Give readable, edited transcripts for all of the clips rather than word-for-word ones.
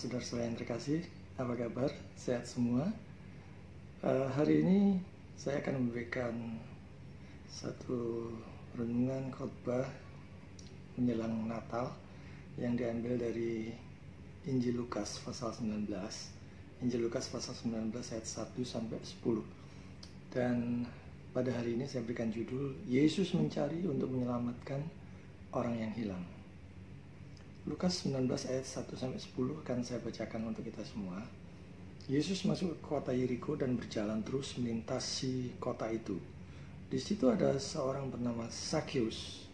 saudara-saudara yang terkasih, apa kabar? Sehat semua? Hari ini saya akan memberikan satu renungan khotbah menjelang Natal yang diambil dari Injil Lukas pasal 19. Injil Lukas pasal 19 ayat 1 sampai 10. Dan pada hari ini saya berikan judul Yesus mencari untuk menyelamatkan orang yang hilang. Lukas 19 ayat 1 sampai 10 akan saya bacakan untuk kita semua. Yesus masuk ke kota Yeriko dan berjalan terus melintasi kota itu. Di situ ada seorang bernama Zakheus,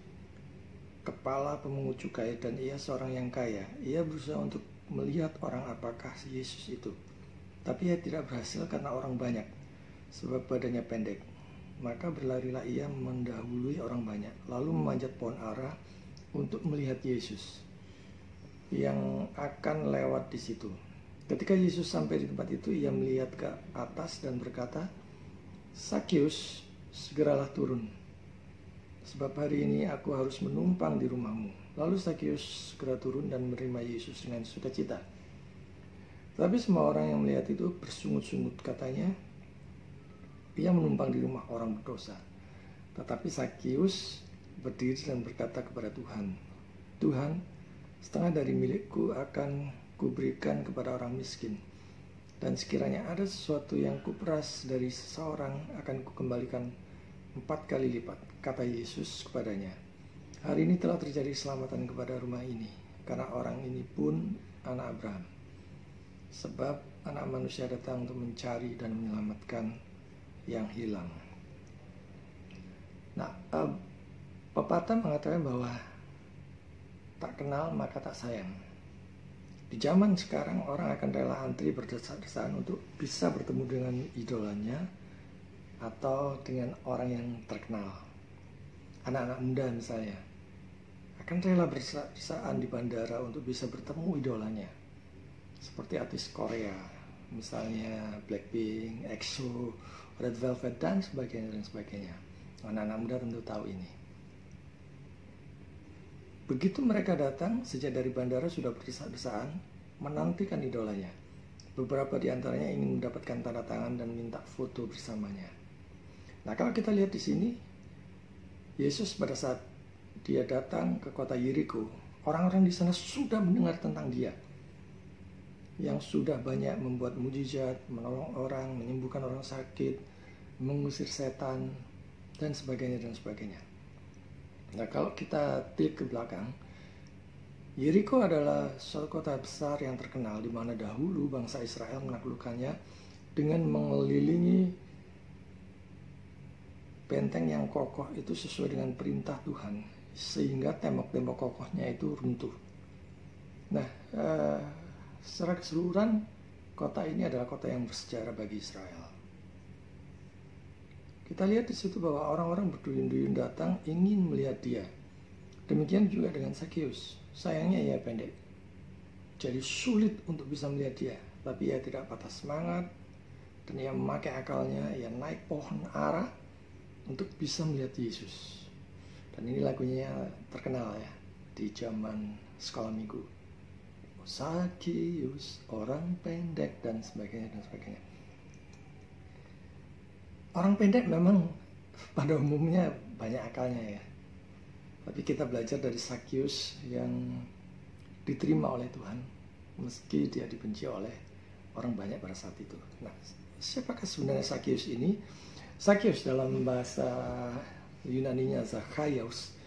kepala pemungut cukai, dan ia seorang yang kaya. Ia berusaha untuk melihat orang apakah Yesus itu. Tapi ia tidak berhasil karena orang banyak, sebab badannya pendek. Maka berlarilah ia mendahului orang banyak, lalu memanjat pohon ara untuk melihat Yesus yang akan lewat di situ. Ketika Yesus sampai di tempat itu, ia melihat ke atas dan berkata, "Zakheus, segeralah turun, sebab hari ini aku harus menumpang di rumahmu." Lalu Zakheus segera turun dan menerima Yesus dengan sukacita. Tapi semua orang yang melihat itu bersungut-sungut, katanya, "Ia menumpang di rumah orang berdosa." Tetapi Zakheus berdiri dan berkata kepada Tuhan, "Tuhan, setengah dari milikku akan kuberikan kepada orang miskin. Dan sekiranya ada sesuatu yang kuperas dari seseorang, akan kukembalikan 4 kali lipat." Kata Yesus kepadanya, "Hari ini telah terjadi keselamatan kepada rumah ini, karena orang ini pun anak Abraham. Sebab anak manusia datang untuk mencari dan menyelamatkan yang hilang." Nah, pepatah mengatakan bahwa tak kenal maka tak sayang. Di zaman sekarang orang akan rela antri berdesak-desakan untuk bisa bertemu dengan idolanya atau dengan orang yang terkenal. Anak-anak muda misalnya akan rela berdesak-desakan di bandara untuk bisa bertemu idolanya. Seperti artis Korea, misalnya Blackpink, EXO, Red Velvet, dan sebagainya. Anak-anak muda tentu tahu ini. Begitu mereka datang, sejak dari bandara sudah berdesak-desakan menantikan idolanya. Beberapa di antaranya ingin mendapatkan tanda tangan dan minta foto bersamanya. Nah, kalau kita lihat di sini, Yesus pada saat dia datang ke kota Yeriko, orang-orang di sana sudah mendengar tentang dia, yang sudah banyak membuat mujizat, menolong orang, menyembuhkan orang sakit, mengusir setan, dan sebagainya. Nah, kalau kita tilik ke belakang, Yeriko adalah suatu kota besar yang terkenal di mana dahulu bangsa Israel menaklukkannya dengan mengelilingi benteng yang kokoh itu sesuai dengan perintah Tuhan, sehingga tembok-tembok kokohnya itu runtuh. Nah, secara keseluruhan kota ini adalah kota yang bersejarah bagi Israel. Kita lihat di situ bahwa orang-orang berduyun-duyun datang ingin melihat dia. Demikian juga dengan Zakheus. Sayangnya ia pendek, jadi sulit untuk bisa melihat dia. Tapi ia tidak patah semangat dan ia memakai akalnya. Ia naik pohon ara untuk bisa melihat Yesus. Dan ini lagunya terkenal ya di zaman sekolah minggu. Zakheus, orang pendek, dan sebagainya. Orang pendek memang pada umumnya banyak akalnya ya. Tapi kita belajar dari Zakheus yang diterima oleh Tuhan, meski dia dibenci oleh orang banyak pada saat itu. Nah, siapakah sebenarnya Zakheus ini? Zakheus dalam bahasa Yunaninya Zachaios,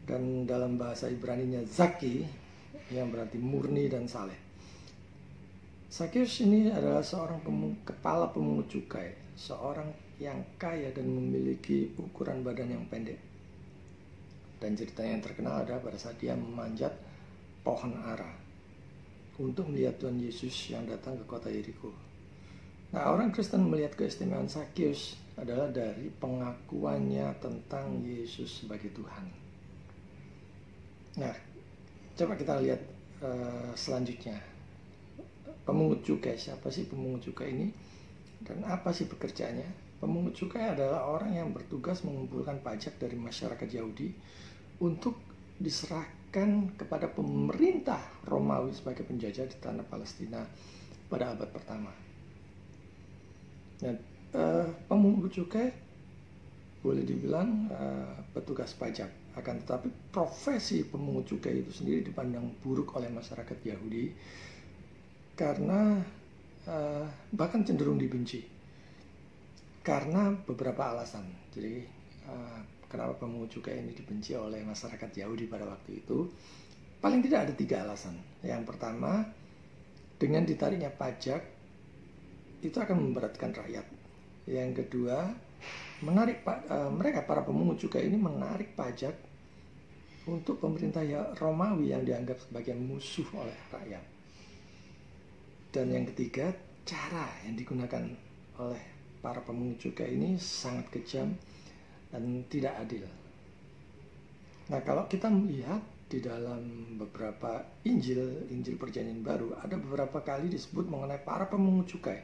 dan dalam bahasa Ibraninya Zaki, yang berarti murni dan saleh. Zakheus ini adalah seorang kepala pemungut cukai, seorang yang kaya dan memiliki ukuran badan yang pendek. Dan ceritanya yang terkenal adalah pada saat dia memanjat pohon ara untuk melihat Tuhan Yesus yang datang ke kota Yeriko. Nah, orang Kristen melihat keistimewaan Zakheus adalah dari pengakuannya tentang Yesus sebagai Tuhan. Nah, coba kita lihat selanjutnya. Pemungut cukai, siapa sih pemungut cukai ini? Dan apa sih pekerjaannya? Pemungut cukai adalah orang yang bertugas mengumpulkan pajak dari masyarakat Yahudi untuk diserahkan kepada pemerintah Romawi sebagai penjajah di tanah Palestina pada abad pertama. Nah, pemungut cukai boleh dibilang petugas pajak, akan tetapi profesi pemungut cukai itu sendiri dipandang buruk oleh masyarakat Yahudi karena bahkan cenderung dibenci karena beberapa alasan. Jadi kenapa pemungut cukai ini dibenci oleh masyarakat Yahudi pada waktu itu? Paling tidak ada 3 alasan. Yang pertama, dengan ditariknya pajak itu akan memberatkan rakyat. Yang kedua, mereka para pemungut cukai ini menarik pajak untuk pemerintah Romawi yang dianggap sebagai musuh oleh rakyat. Dan yang ketiga, cara yang digunakan oleh para pemungut cukai ini sangat kejam dan tidak adil. Nah, kalau kita melihat di dalam beberapa Injil Perjanjian Baru, ada beberapa kali disebut mengenai para pemungut cukai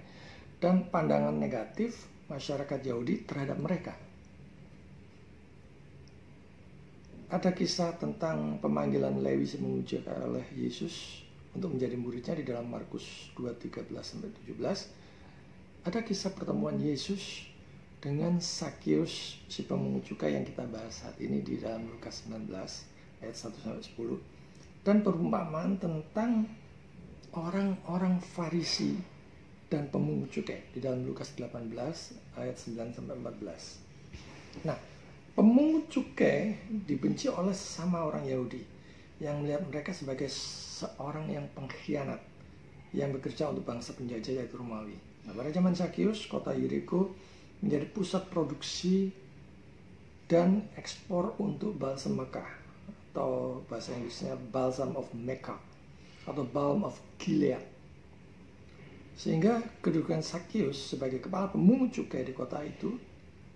dan pandangan negatif masyarakat Yahudi terhadap mereka. Ada kisah tentang pemanggilan Lewi pemungut cukai oleh Yesus untuk menjadi muridnya di dalam Markus 2:13-17. Ada kisah pertemuan Yesus dengan Sakius si pemungut cukai yang kita bahas saat ini di dalam Lukas 19 ayat 1-10, dan perumpamaan tentang orang-orang Farisi dan pemungut cukai di dalam Lukas 18 ayat 9-14. Nah, pemungut cukai dibenci oleh sesama orang Yahudi yang melihat mereka sebagai seorang yang pengkhianat yang bekerja untuk bangsa penjajah yaitu Romawi. Nah, pada zaman Sakius, kota Yeriko menjadi pusat produksi dan ekspor untuk balsam Mekah, atau bahasa Inggrisnya balsam of Mecca atau balm of Gilead. Sehingga kedudukan Sakius sebagai kepala pemungut cukai di kota itu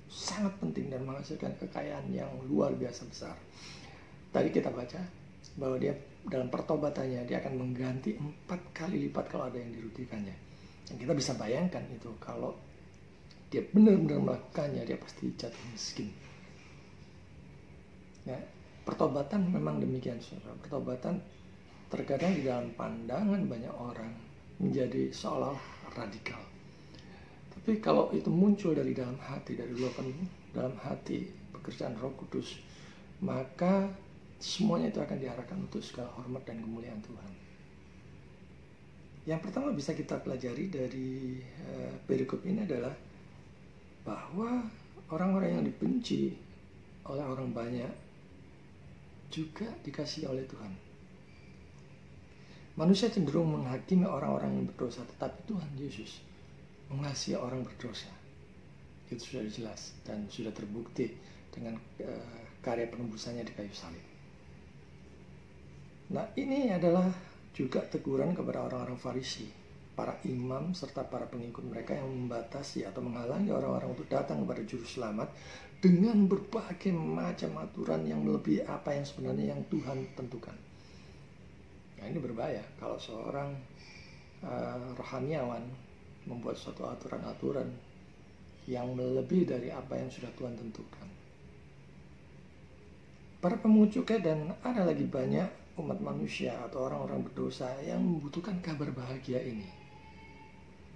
sangat penting dan menghasilkan kekayaan yang luar biasa besar. Tadi kita baca bahwa dia dalam pertobatannya dia akan mengganti 4 kali lipat kalau ada yang dirugikannya. Dan kita bisa bayangkan itu, kalau dia benar-benar melakukannya, dia pasti jatuh miskin. Ya, pertobatan memang demikian, saudara. Pertobatan terkadang di dalam pandangan banyak orang menjadi seolah radikal. Tapi kalau itu muncul dari dalam hati, dari luapan dalam hati, pekerjaan Roh Kudus, maka semuanya itu akan diarahkan untuk segala hormat dan kemuliaan Tuhan. Yang pertama bisa kita pelajari dari perikop ini adalah bahwa orang-orang yang dibenci oleh orang banyak juga dikasihi oleh Tuhan. Manusia cenderung menghakimi orang-orang yang berdosa, tetapi Tuhan Yesus mengasihi orang berdosa. Itu sudah jelas dan sudah terbukti dengan karya penebusannya di kayu salib. Nah, ini adalah juga teguran kepada orang-orang Farisi, para imam serta para pengikut mereka yang membatasi atau menghalangi orang-orang untuk datang kepada Juru Selamat dengan berbagai macam aturan yang melebihi apa yang sebenarnya yang Tuhan tentukan. Nah, ini berbahaya kalau seorang rohaniawan membuat suatu aturan-aturan yang melebihi dari apa yang sudah Tuhan tentukan. Para pemungut cukai dan ada lagi banyak umat manusia atau orang-orang berdosa yang membutuhkan kabar bahagia ini,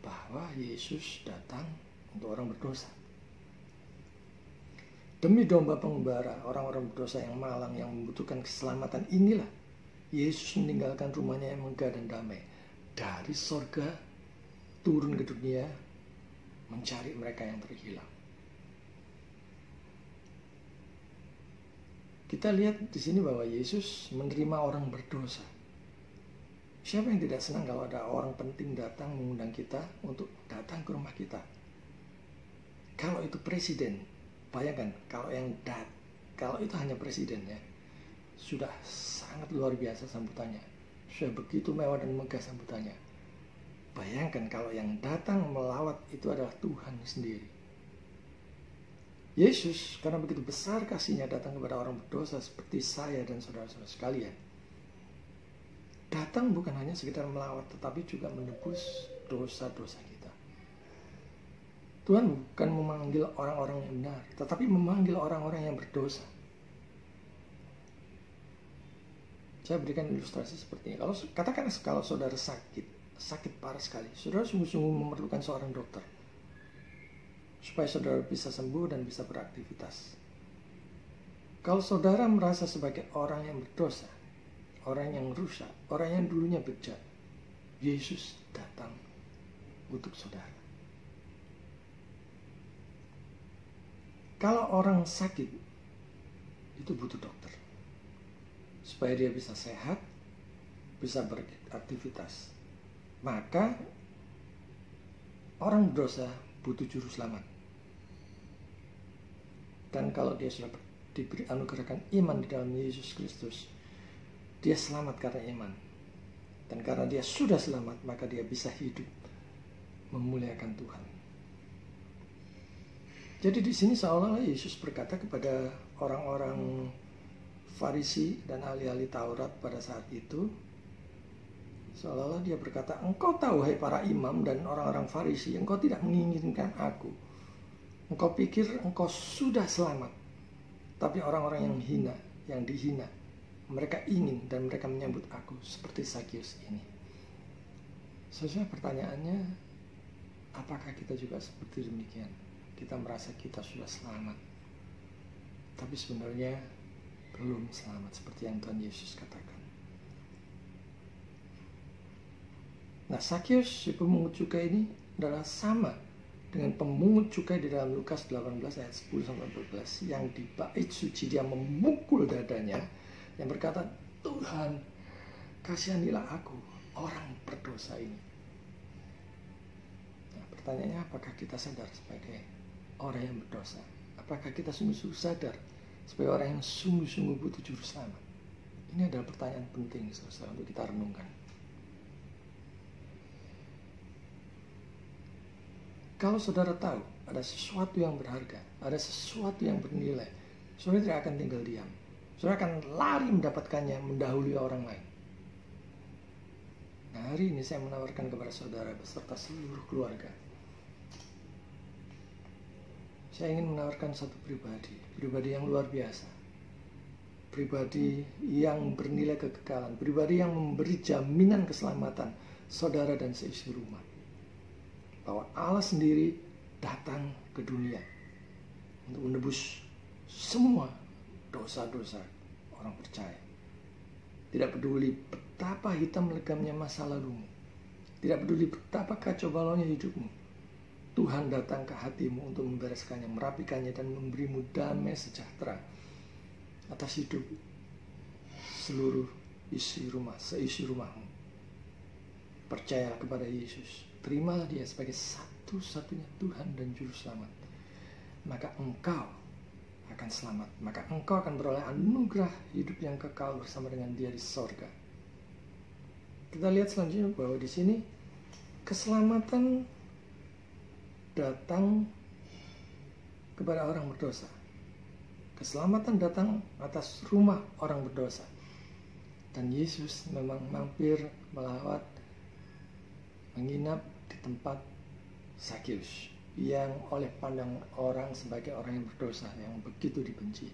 bahwa Yesus datang untuk orang berdosa. Demi domba pengembara, orang-orang berdosa yang malang yang membutuhkan keselamatan inilah Yesus meninggalkan rumahnya yang megah dan damai, dari sorga turun ke dunia mencari mereka yang terhilang. Kita lihat di sini bahwa Yesus menerima orang berdosa. Siapa yang tidak senang kalau ada orang penting datang mengundang kita untuk datang ke rumah kita? Kalau itu presiden, bayangkan kalau itu hanya presiden, ya, sudah sangat luar biasa sambutannya, sudah begitu mewah dan megah sambutannya. Bayangkan kalau yang datang melawat itu adalah Tuhan sendiri. Yesus karena begitu besar kasihnya datang kepada orang berdosa seperti saya dan saudara-saudara sekalian. Datang bukan hanya sekedar melawat, tetapi juga menebus dosa-dosa kita. Tuhan bukan memanggil orang-orang yang benar, tetapi memanggil orang-orang yang berdosa. Saya berikan ilustrasi seperti ini. Katakan kalau saudara sakit parah sekali, saudara sungguh-sungguh memerlukan seorang dokter supaya saudara bisa sembuh dan bisa beraktivitas. Kalau saudara merasa sebagai orang yang berdosa, orang yang rusak, orang yang dulunya bejat, Yesus datang untuk saudara. Kalau orang sakit, itu butuh dokter supaya dia bisa sehat, bisa beraktivitas. Maka orang berdosa butuh juru selamat. Dan kalau dia sudah diberi anugerahkan iman di dalam Yesus Kristus, dia selamat karena iman. Dan karena dia sudah selamat, maka dia bisa hidup memuliakan Tuhan. Jadi di sini seolah-olah Yesus berkata kepada orang-orang Farisi dan ahli-ahli Taurat pada saat itu, seolah-olah dia berkata, engkau tahu hai para imam dan orang-orang Farisi, engkau tidak menginginkan aku. Engkau pikir engkau sudah selamat. Tapi orang-orang yang hina, yang dihina, mereka ingin dan mereka menyambut aku seperti Zakius ini. Sesuai pertanyaannya, apakah kita juga seperti demikian? Kita merasa kita sudah selamat, tapi sebenarnya belum selamat seperti yang Tuhan Yesus katakan. Nah, Zakius si pemungut cukai ini adalah sama dengan pemungut cukai di dalam Lukas 18 ayat 10-12 yang di bait suci dia memukul dadanya yang berkata, Tuhan, kasihanilah aku, orang berdosa ini. Nah, pertanyaannya, apakah kita sadar sebagai orang yang berdosa? Apakah kita sungguh-sungguh sadar sebagai orang yang sungguh-sungguh butuh juru selamat? Ini adalah pertanyaan penting saudara untuk kita renungkan. Kalau saudara tahu ada sesuatu yang berharga, ada sesuatu yang bernilai, saudara tidak akan tinggal diam. Saudara akan lari mendapatkannya, mendahului orang lain. Nah, hari ini saya menawarkan kepada saudara beserta seluruh keluarga. Saya ingin menawarkan satu pribadi yang luar biasa. Pribadi yang bernilai kekekalan, pribadi yang memberi jaminan keselamatan saudara dan seisi rumah. Bahwa Allah sendiri datang ke dunia untuk menebus semua dosa-dosa orang percaya. Tidak peduli betapa hitam legamnya masa lalumu, tidak peduli betapa kacau balaunya hidupmu, Tuhan datang ke hatimu untuk membereskannya, merapikannya, dan memberimu damai sejahtera atas hidup seluruh seisi rumahmu. Percayalah kepada Yesus. Terimalah dia sebagai satu-satunya Tuhan dan Juru Selamat. Maka engkau akan selamat. Maka engkau akan beroleh anugerah hidup yang kekal bersama dengan dia di sorga. Kita lihat selanjutnya bahwa di sini keselamatan datang kepada orang berdosa. Keselamatan datang atas rumah orang berdosa. Dan Yesus memang mampir melawat, menginap di tempat Zakius yang oleh pandang orang sebagai orang yang berdosa, yang begitu dibenci.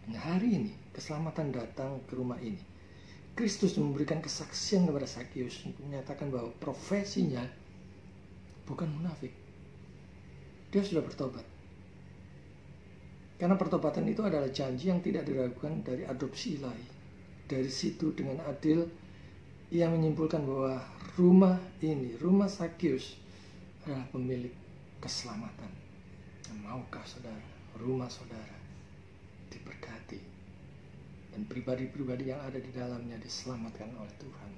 Nah, hari ini keselamatan datang ke rumah ini. Kristus memberikan kesaksian kepada Zakius untuk menyatakan bahwa profesinya bukan munafik. Dia sudah bertobat. Karena pertobatan itu adalah janji yang tidak diragukan dari adopsi ilahi. Dari situ dengan adil ia menyimpulkan bahwa rumah ini, rumah Zakius adalah pemilik keselamatan. Dan maukah saudara, rumah saudara diberkati dan pribadi-pribadi yang ada di dalamnya diselamatkan oleh Tuhan.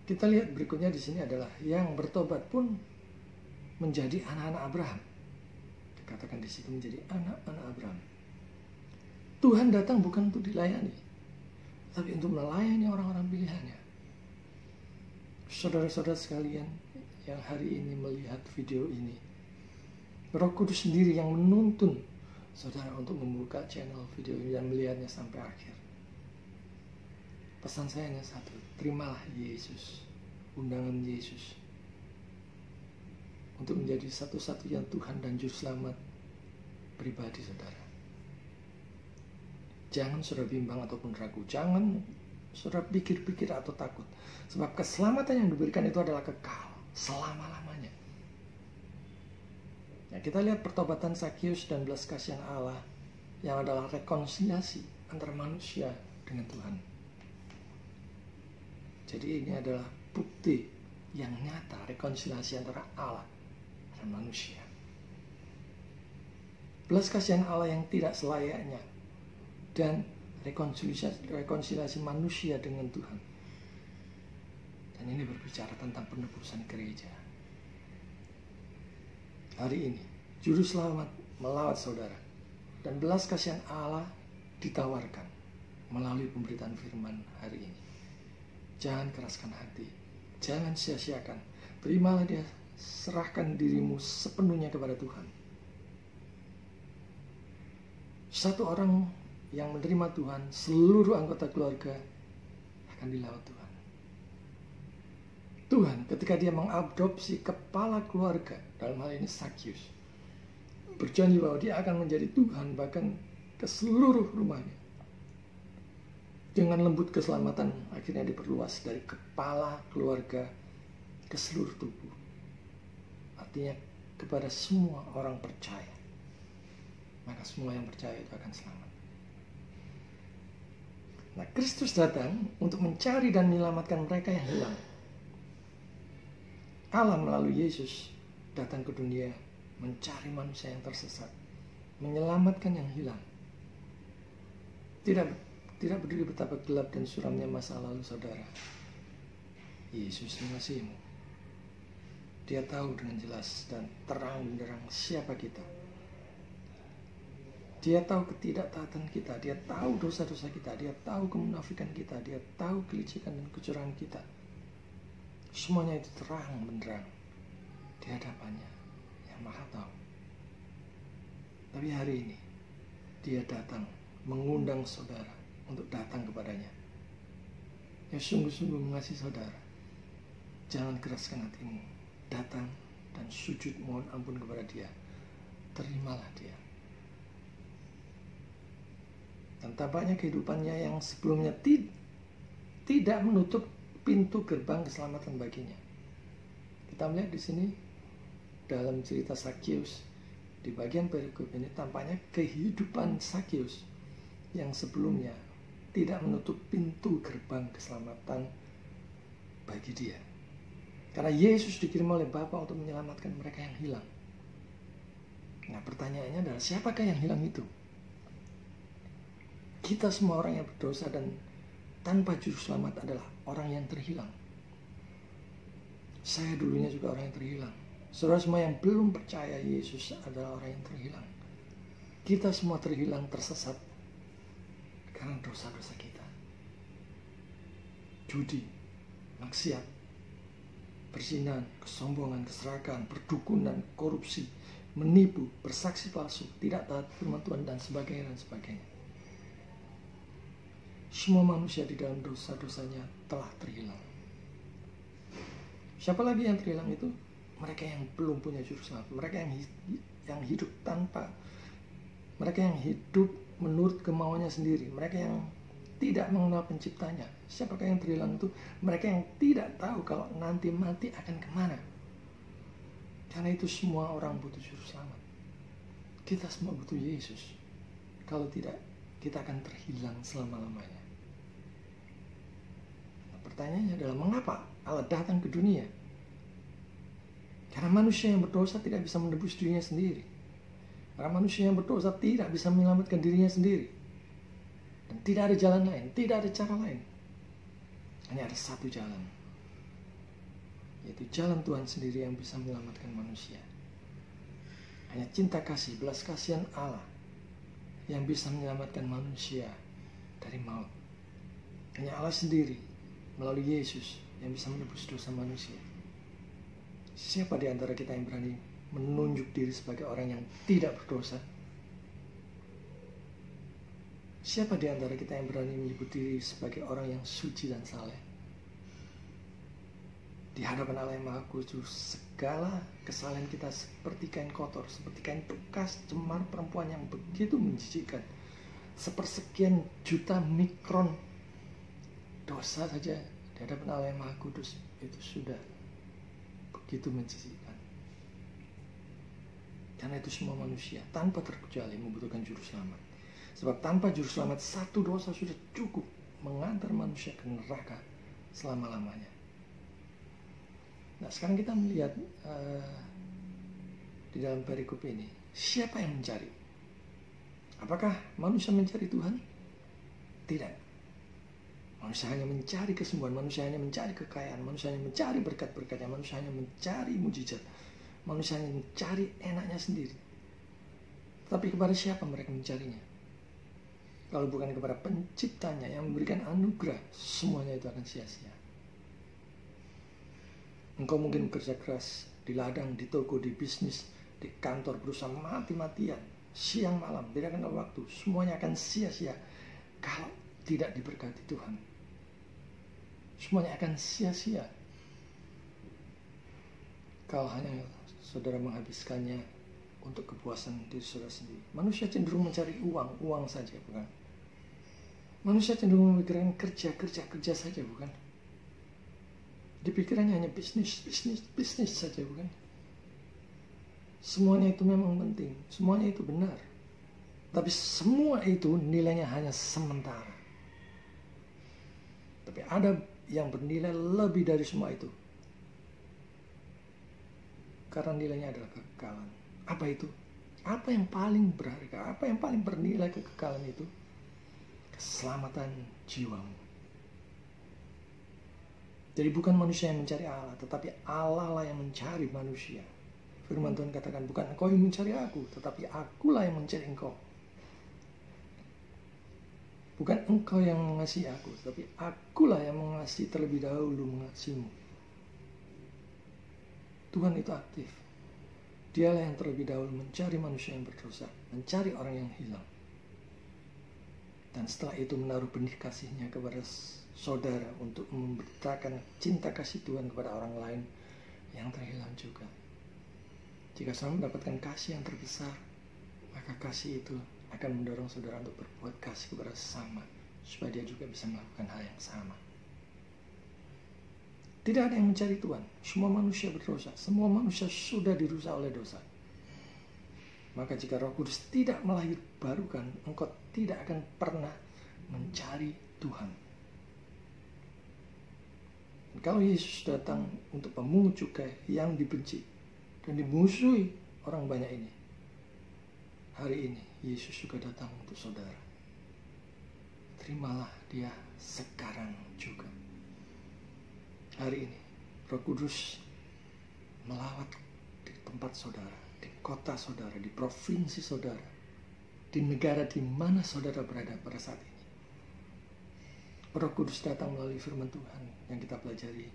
Kita lihat berikutnya di sini adalah yang bertobat pun menjadi anak-anak Abraham. Dikatakan di situ menjadi anak-anak Abraham. Tuhan datang bukan untuk dilayani, tapi untuk melayani orang-orang pilihannya. Saudara-saudara sekalian yang hari ini melihat video ini, Roh Kudus sendiri yang menuntun saudara untuk membuka channel video ini dan melihatnya sampai akhir. Pesan saya hanya satu, terimalah Yesus, undangan Yesus untuk menjadi satu-satunya Tuhan dan Juru Selamat pribadi saudara. Jangan saudara bimbang ataupun ragu. Jangan saudara pikir-pikir atau takut. Sebab keselamatan yang diberikan itu adalah kekal selama-lamanya. Ya, kita lihat pertobatan Zakius dan belas kasihan Allah yang adalah rekonsiliasi antara manusia dengan Tuhan. Jadi ini adalah bukti yang nyata rekonsiliasi antara Allah dan manusia. Belas kasihan Allah yang tidak selayaknya dan rekonsiliasi manusia dengan Tuhan. Dan ini berbicara tentang penebusan gereja. Hari ini juru selamat melawat saudara, dan belas kasihan Allah ditawarkan melalui pemberitaan firman hari ini. Jangan keraskan hati, jangan sia-siakan. Terimalah dia, serahkan dirimu sepenuhnya kepada Tuhan. Satu orang yang menerima Tuhan, seluruh anggota keluarga akan dilawat Tuhan. Tuhan ketika dia mengadopsi kepala keluarga, dalam hal ini Zakius, berjanji bahwa dia akan menjadi Tuhan bahkan ke seluruh rumahnya. Dengan lembut keselamatan akhirnya diperluas dari kepala keluarga ke seluruh tubuh. Artinya kepada semua orang percaya. Maka semua yang percaya itu akan selamat. Nah, Kristus datang untuk mencari dan menyelamatkan mereka yang hilang. Allah melalui Yesus datang ke dunia mencari manusia yang tersesat, menyelamatkan yang hilang. Tidak peduli betapa gelap dan suramnya masa lalu saudara. Yesus mengasihimu. Dia tahu dengan jelas dan terang benderang siapa kita. Dia tahu ketidaktaatan kita, dia tahu dosa-dosa kita, dia tahu kemunafikan kita, dia tahu kelicikan dan kecurangan kita. Semuanya itu terang benderang di hadapannya yang Maha Tahu. Tapi hari ini dia datang mengundang saudara untuk datang kepadanya. Ya sungguh-sungguh mengasihi saudara. Jangan keraskan hatimu. Datang dan sujud mohon ampun kepada dia. Terimalah dia. Dan tampaknya kehidupannya yang sebelumnya tidak menutup pintu gerbang keselamatan baginya. Kita melihat di sini dalam cerita Zakius, di bagian perikop ini tampaknya kehidupan Zakius yang sebelumnya tidak menutup pintu gerbang keselamatan bagi dia. Karena Yesus dikirim oleh Bapa untuk menyelamatkan mereka yang hilang. Nah, pertanyaannya adalah siapakah yang hilang itu? Kita semua orang yang berdosa dan tanpa juru selamat adalah orang yang terhilang. Saya dulunya juga orang yang terhilang. Saudara semua yang belum percaya Yesus adalah orang yang terhilang. Kita semua terhilang, tersesat karena dosa-dosa kita. Judi, maksiat, perzinahan, kesombongan, keserakahan, perdukunan, korupsi, menipu, bersaksi palsu, tidak taat firman Tuhan dan sebagainya dan sebagainya. Semua manusia di dalam dosa-dosanya telah terhilang. Siapa lagi yang terhilang itu? Mereka yang belum punya juru selamat. Mereka yang hidup tanpa. Mereka yang hidup menurut kemauannya sendiri. Mereka yang tidak mengenal penciptanya. Siapakah yang terhilang itu? Mereka yang tidak tahu kalau nanti mati akan kemana. Karena itu semua orang butuh juru selamat. Kita semua butuh Yesus. Kalau tidak, kita akan terhilang selama-lamanya. Pertanyaannya adalah mengapa Allah datang ke dunia? Karena manusia yang berdosa tidak bisa menebus dirinya sendiri. Karena manusia yang berdosa tidak bisa menyelamatkan dirinya sendiri. Dan tidak ada jalan lain, tidak ada cara lain. Hanya ada satu jalan. Yaitu jalan Tuhan sendiri yang bisa menyelamatkan manusia. Hanya cinta kasih, belas kasihan Allah yang bisa menyelamatkan manusia dari maut. Hanya Allah sendiri melalui Yesus yang bisa menebus dosa manusia. Siapa di antara kita yang berani menunjuk diri sebagai orang yang tidak berdosa? Siapa di antara kita yang berani menyebut diri sebagai orang yang suci dan saleh? Di hadapan Allah yang Maha Kudus, segala kesalahan kita seperti kain kotor, seperti kain bekas cemar perempuan yang begitu menjijikkan. sepersekian juta mikron dosa saja di hadapan Allah yang Maha Kudus, itu sudah begitu menjijikan. Karena itu semua manusia tanpa terkecuali membutuhkan juru selamat. Sebab tanpa juru selamat, satu dosa sudah cukup mengantar manusia ke neraka selama-lamanya. Nah, sekarang kita melihat di dalam perikop ini, siapa yang mencari? Apakah manusia mencari Tuhan? Tidak. Manusia hanya mencari kesembuhan, manusia hanya mencari kekayaan, manusia hanya mencari berkat-berkatnya, manusia hanya mencari mujizat, manusia hanya mencari enaknya sendiri. Tapi kepada siapa mereka mencarinya? Kalau bukan kepada penciptanya yang memberikan anugerah, semuanya itu akan sia-sia. Engkau mungkin bekerja keras di ladang, di toko, di bisnis, di kantor, berusaha mati-matian, siang malam, tidak kenal waktu, semuanya akan sia-sia kalau tidak diberkati Tuhan. Semuanya akan sia-sia kalau hanya saudara menghabiskannya untuk kepuasan diri saudara sendiri. Manusia cenderung mencari uang saja, bukan? Manusia cenderung memikirkan kerja saja, bukan? Dipikirannya hanya bisnis saja, bukan? Semuanya itu memang penting, semuanya itu benar. Tapi semua itu nilainya hanya sementara. Tapi ada yang bernilai lebih dari semua itu. Karena nilainya adalah kekekalan. Apa itu? Apa yang paling berharga? Apa yang paling bernilai kekekalan itu? Keselamatan jiwamu. Jadi bukan manusia yang mencari Allah, tetapi Allah lah yang mencari manusia. Firman Tuhan katakan, bukan engkau yang mencari aku, tetapi akulah yang mencari engkau. Bukan engkau yang mengasihi aku, tapi akulah yang mengasihi terlebih dahulu mengasihimu. Tuhan itu aktif. Dialah yang terlebih dahulu mencari manusia yang berdosa, mencari orang yang hilang. Dan setelah itu menaruh benih kasihnya kepada saudara untuk memberitakan cinta kasih Tuhan kepada orang lain yang terhilang juga. Jika saudara mendapatkan kasih yang terbesar, maka kasih itu akan mendorong saudara untuk berbuat kasih kepada sesama, supaya dia juga bisa melakukan hal yang sama. Tidak ada yang mencari Tuhan. Semua manusia berdosa. Semua manusia sudah dirusak oleh dosa. Maka jika Roh Kudus tidak melahirbarukan, engkau tidak akan pernah mencari Tuhan. Dan kalau Yesus datang untuk pemungut cukai yang dibenci dan dimusuhi orang banyak ini, hari ini Yesus juga datang untuk saudara. Terimalah dia sekarang juga. Hari ini Roh Kudus melawat di tempat saudara, di kota saudara, di provinsi saudara, di negara di mana saudara berada pada saat ini. Roh Kudus datang melalui firman Tuhan yang kita pelajari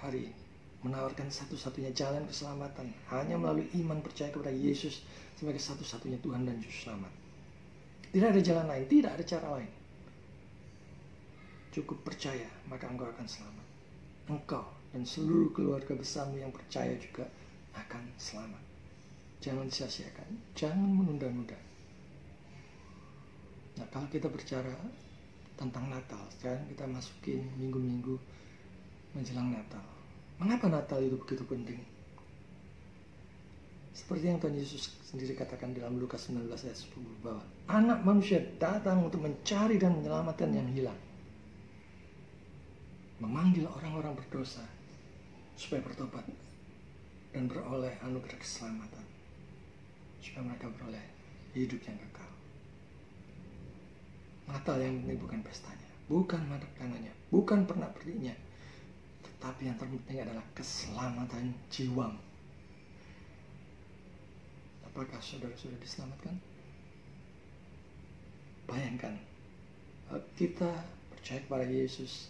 hari ini, menawarkan satu-satunya jalan keselamatan hanya melalui iman percaya kepada Yesus sebagai satu-satunya Tuhan dan Juru Selamat. Tidak ada jalan lain, tidak ada cara lain. Cukup percaya, maka engkau akan selamat. Engkau dan seluruh keluarga besarmu yang percaya juga akan selamat. Jangan sia-siakan, jangan menunda-nunda. Nah, kalau kita bicara tentang Natal, sekarang kita masukin minggu-minggu menjelang Natal. Mengapa Natal itu begitu penting? Seperti yang Tuhan Yesus sendiri katakan dalam Lukas 19 ayat 10 bahwa Anak Manusia datang untuk mencari dan menyelamatkan yang hilang. Memanggil orang-orang berdosa supaya bertobat dan beroleh anugerah keselamatan, supaya mereka beroleh hidup yang kekal. Natal yang penting bukan pestanya, bukan makanannya, bukan pernak-perniknya, tetapi yang terpenting adalah keselamatan jiwamu. Apakah saudara sudah diselamatkan? Bayangkan, kita percaya kepada Yesus,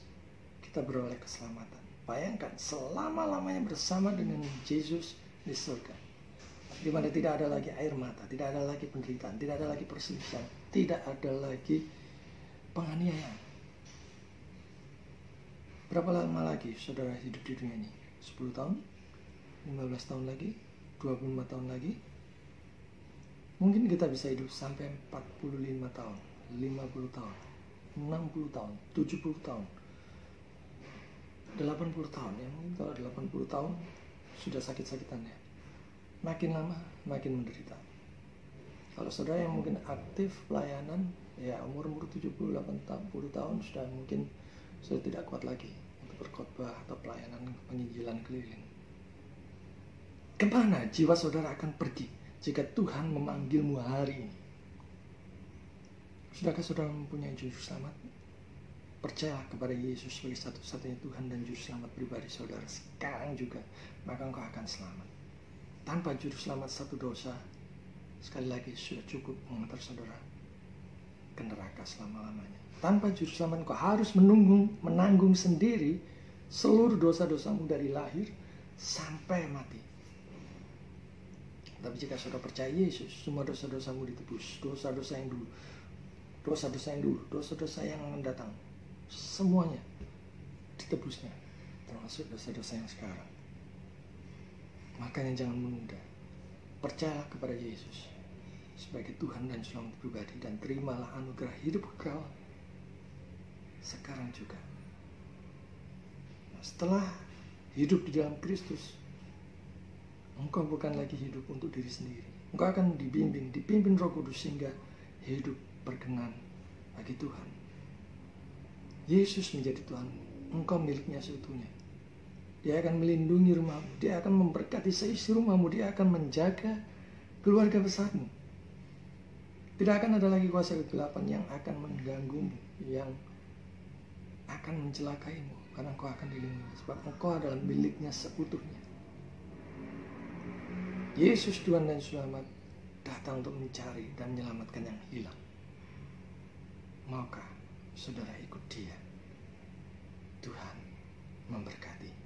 kita beroleh keselamatan. Bayangkan, selama-lamanya bersama dengan Yesus di surga, di mana tidak ada lagi air mata, tidak ada lagi penderitaan, tidak ada lagi perselisihan, tidak ada lagi penganiayaan. Berapa lama lagi saudara hidup di dunia ini? 10 tahun? 15 tahun lagi? 25 tahun lagi? Mungkin kita bisa hidup sampai 45 tahun, 50 tahun, 60 tahun, 70 tahun, 80 tahun. Ya mungkin kalau 80 tahun sudah sakit-sakitannya. Makin lama makin menderita. Kalau saudara yang mungkin aktif pelayanan, ya umur 70-80 tahun sudah mungkin sudah tidak kuat lagi untuk berkhotbah atau pelayanan penginjilan keliling. Kemana jiwa saudara akan pergi jika Tuhan memanggilmu hari ini? Sudahkah saudara mempunyai juru selamat? Percayalah kepada Yesus sebagai satu-satunya Tuhan dan juru selamat pribadi saudara sekarang juga, maka engkau akan selamat. Tanpa juru selamat satu dosa, sekali lagi sudah cukup mengantar saudara ke neraka selama-lamanya. Tanpa juru selamat engkau harus menanggung sendiri seluruh dosa-dosamu dari lahir sampai mati. Tapi jika saudara percaya Yesus, semua dosa-dosamu ditebus. Dosa-dosa yang dulu, dosa-dosa yang akan datang, semuanya ditebusnya, termasuk dosa-dosa yang sekarang. Makanya jangan menunda. Percayalah kepada Yesus sebagai Tuhan dan Selamat pribadi, dan terimalah anugerah hidup kekal sekarang juga. Nah, setelah hidup di dalam Kristus, engkau bukan lagi hidup untuk diri sendiri. Engkau akan dipimpin Roh Kudus sehingga hidup berkenan bagi Tuhan. Yesus menjadi Tuhan, engkau miliknya seutuhnya. Dia akan melindungi rumahmu, dia akan memberkati seisi rumahmu, dia akan menjaga keluarga besarmu. Tidak akan ada lagi kuasa kegelapan yang akan mengganggumu, yang akan mencelakaimu, karena engkau akan dilindungi, sebab engkau adalah miliknya seutuhnya. Yesus Tuhan dan Selamat datang untuk mencari dan menyelamatkan yang hilang. Maukah saudara ikut Dia? Tuhan memberkati.